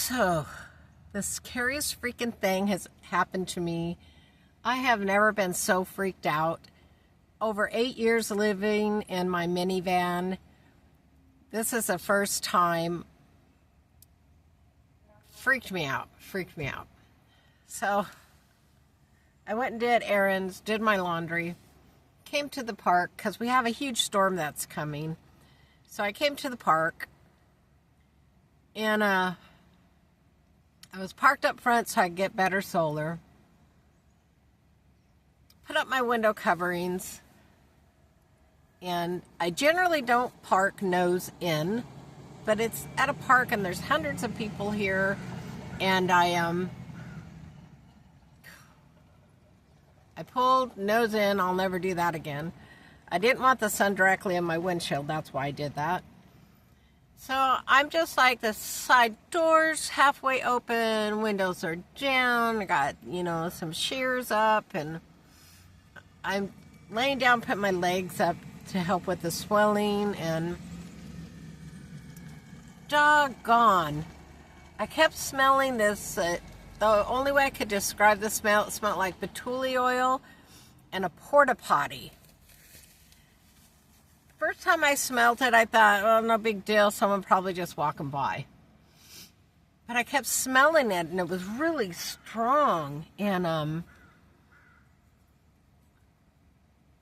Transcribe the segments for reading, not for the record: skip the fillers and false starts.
So, the scariest freaking thing has happened to me. I have never been so freaked out. Over 8 years living in my minivan, this is the first time. Freaked me out. So, I went and did errands, did my laundry, came to the park because we have a huge storm that's coming. So I came to the park, and I was parked up front so I could get better solar. Put up my window coverings, and I generally don't park nose in, but it's at a park and there's hundreds of people here, and I pulled nose in. I'll never do that again. I didn't want the sun directly in my windshield. That's why I did that. So I'm just like, the side doors halfway open, windows are down. I got, some shears up, and I'm laying down, putting my legs up to help with the swelling, and doggone, I kept smelling this. The only way I could describe the smell, it smelled like patchouli oil and a porta potty. First time I smelled it, I thought, oh, no big deal. Someone probably just walking by. But I kept smelling it, and it was really strong. And,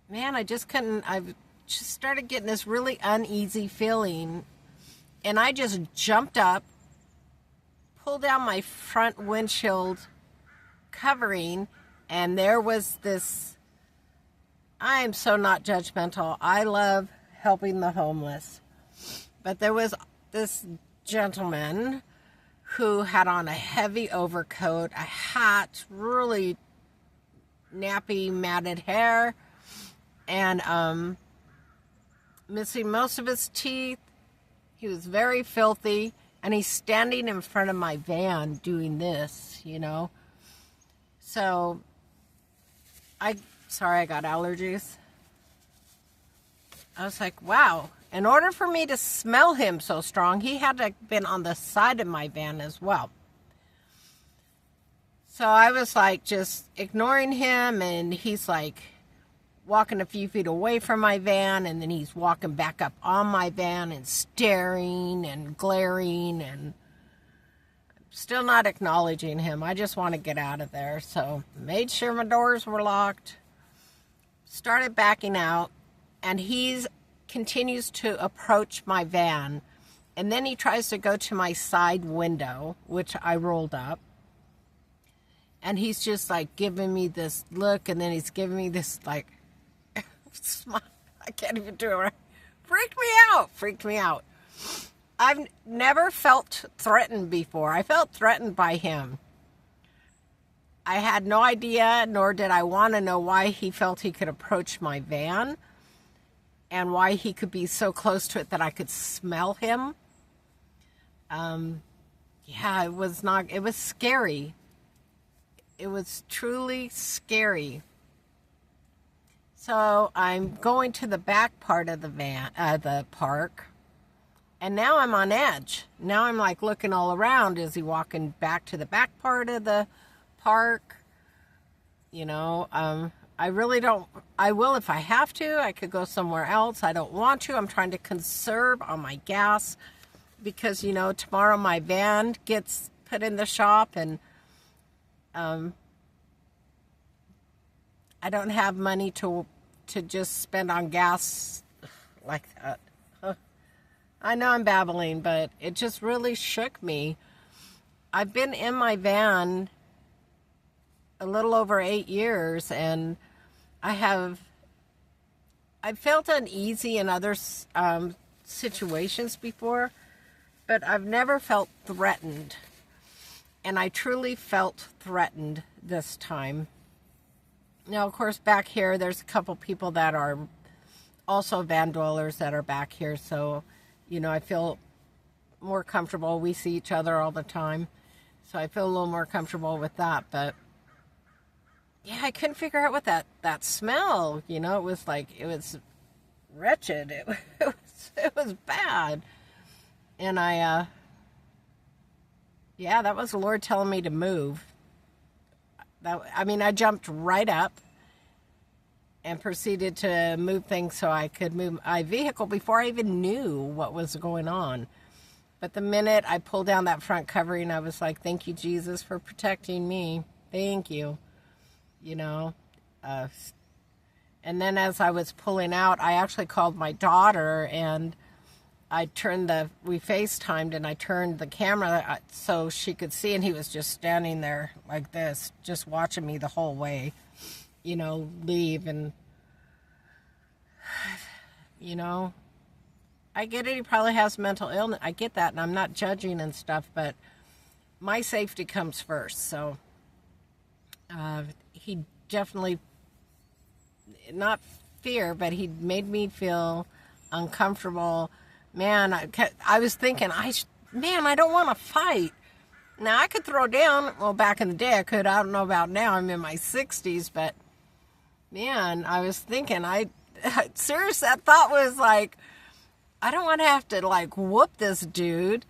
man, I just started getting this really uneasy feeling. And I just jumped up, pulled down my front windshield covering, and there was this. I am so not judgmental. I love helping the homeless. But there was this gentleman who had on a heavy overcoat, a hat, really nappy, matted hair, and missing most of his teeth. He was very filthy, and he's standing in front of my van doing this, So, sorry, I got allergies. I was like, wow. In order for me to smell him so strong, he had to have been on the side of my van as well. So I was like just ignoring him, and he's like walking a few feet away from my van, and then he's walking back up on my van and staring and glaring, and still not acknowledging him. I just want to get out of there. So made sure my doors were locked, started backing out, and he continues to approach my van, and then he tries to go to my side window, which I rolled up, and he's just like giving me this look, and then he's giving me this like smile. I can't even do it right. Freaked me out. I've never felt threatened before. I felt threatened by him. I had no idea, nor did I want to know why he felt he could approach my van and why he could be so close to it that I could smell him. It was scary. It was truly scary. So I'm going to the back part of the park, and now I'm on edge. Now I'm like looking all around. Is he walking back to the back part of the park? I really don't. I will if I have to. I could go somewhere else. I don't want to. I'm trying to conserve on my gas because, tomorrow my van gets put in the shop, and I don't have money to just spend on gas like that. I know I'm babbling, but it just really shook me. I've been in my van a little over 8 years, and I felt uneasy in other situations before, but I've never felt threatened, and I truly felt threatened this time. Now, of course, back here, there's a couple people that are also van dwellers that are back here, so, I feel more comfortable. We see each other all the time, so I feel a little more comfortable with that, but yeah, I couldn't figure out what that smell, it was wretched. It was bad. And Yeah, that was the Lord telling me to move. I jumped right up and proceeded to move things so I could move my vehicle before I even knew what was going on. But the minute I pulled down that front covering, I was like, thank you, Jesus, for protecting me. Thank you. You know, and then as I was pulling out, I actually called my daughter, and we FaceTimed, and I turned the camera so she could see, and he was just standing there like this, just watching me the whole way, leave. And, I get it. He probably has mental illness. I get that, and I'm not judging and stuff, but my safety comes first. So he definitely, not fear, but he made me feel uncomfortable. Man, I was thinking, I don't want to fight. Now, I could throw down. Well, back in the day, I could. I don't know about now. I'm in my 60s, but man, I was thinking, seriously, that thought was like, I don't want to have to, like, whoop this dude,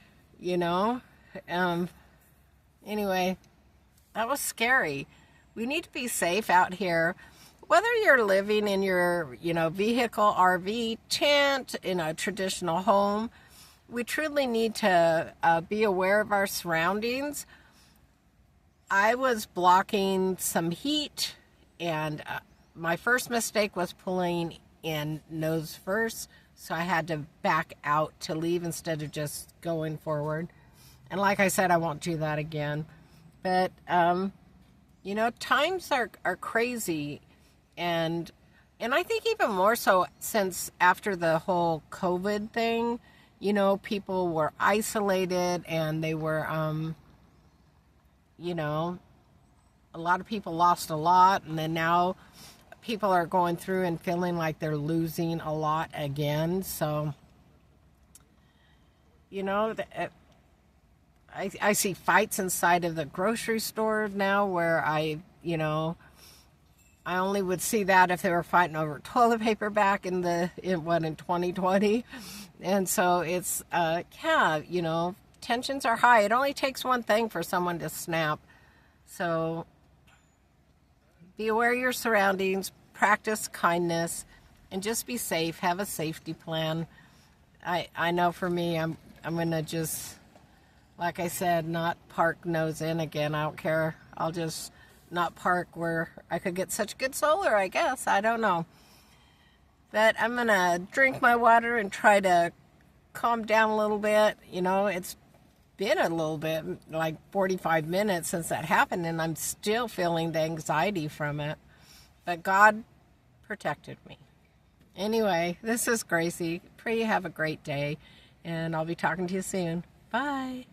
Anyway, that was scary. We need to be safe out here. Whether you're living in your, vehicle, RV, tent, in a traditional home, we truly need to be aware of our surroundings. I was blocking some heat, and my first mistake was pulling in nose first, so I had to back out to leave instead of just going forward. And like I said, I won't do that again. But, times are crazy. And I think even more so since after the whole COVID thing, people were isolated, and they were, a lot of people lost a lot. And then now people are going through and feeling like they're losing a lot again. So, I see fights inside of the grocery store now where I only would see that if they were fighting over toilet paper back in 2020. And so it's, tensions are high. It only takes one thing for someone to snap. So be aware of your surroundings, practice kindness, and just be safe. Have a safety plan. I know for me, I'm going to just, like I said, not park nose in again. I don't care. I'll just not park where I could get such good solar, I guess. I don't know. But I'm going to drink my water and try to calm down a little bit. It's been a little bit, like 45 minutes since that happened, and I'm still feeling the anxiety from it. But God protected me. Anyway, this is Gracie. Pray you have a great day, and I'll be talking to you soon. Bye.